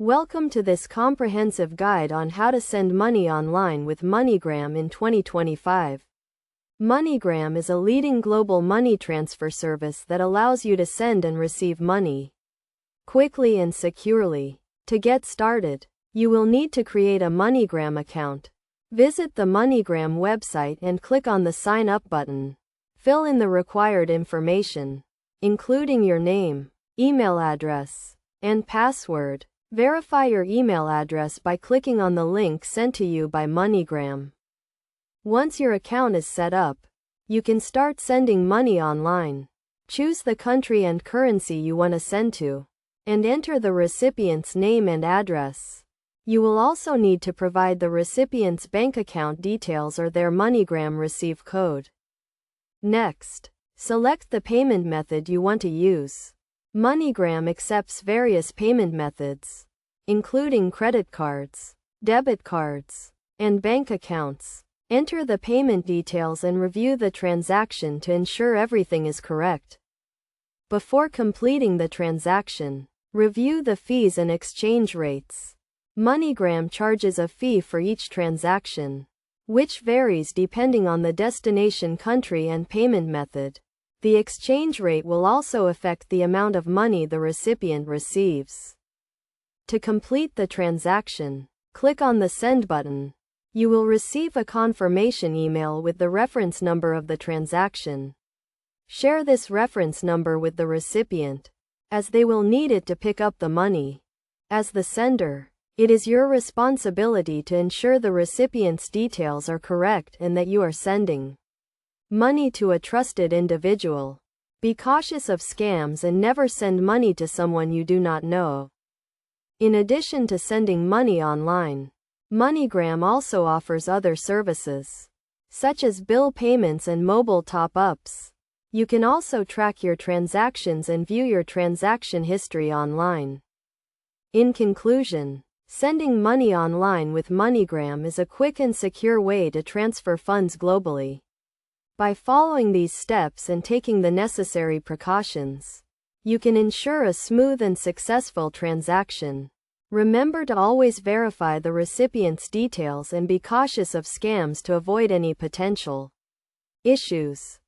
Welcome to this comprehensive guide on how to send money online with Moneygram in 2025. Moneygram is a leading global money transfer service that allows you to send and receive money quickly and securely. To get started, you will need to create a Moneygram account. Visit the Moneygram website and click on the Sign Up button. Fill in the required information, including your name, email address, and password. Verify your email address by clicking on the link sent to you by Moneygram. Once your account is set up, you can start sending money online. Choose the country and currency you want to send to, and enter the recipient's name and address. You will also need to provide the recipient's bank account details or their Moneygram receive code. Next, select the payment method you want to use. Moneygram accepts various payment methods, including credit cards, debit cards, and bank accounts. Enter the payment details and review the transaction to ensure everything is correct. Before completing the transaction, review the fees and exchange rates. Moneygram charges a fee for each transaction, which varies depending on the destination country and payment method. The exchange rate will also affect the amount of money the recipient receives. To complete the transaction, click on the Send button. You will receive a confirmation email with the reference number of the transaction. Share this reference number with the recipient, as they will need it to pick up the money. As the sender, it is your responsibility to ensure the recipient's details are correct and that you are sending money to a trusted individual. Be cautious of scams and never send money to someone you do not know. In addition to sending money online, Moneygram also offers other services, such as bill payments and mobile top-ups. You can also track your transactions and view your transaction history online. In conclusion, sending money online with Moneygram is a quick and secure way to transfer funds globally. By following these steps and taking the necessary precautions, you can ensure a smooth and successful transaction. Remember to always verify the recipient's details and be cautious of scams to avoid any potential issues.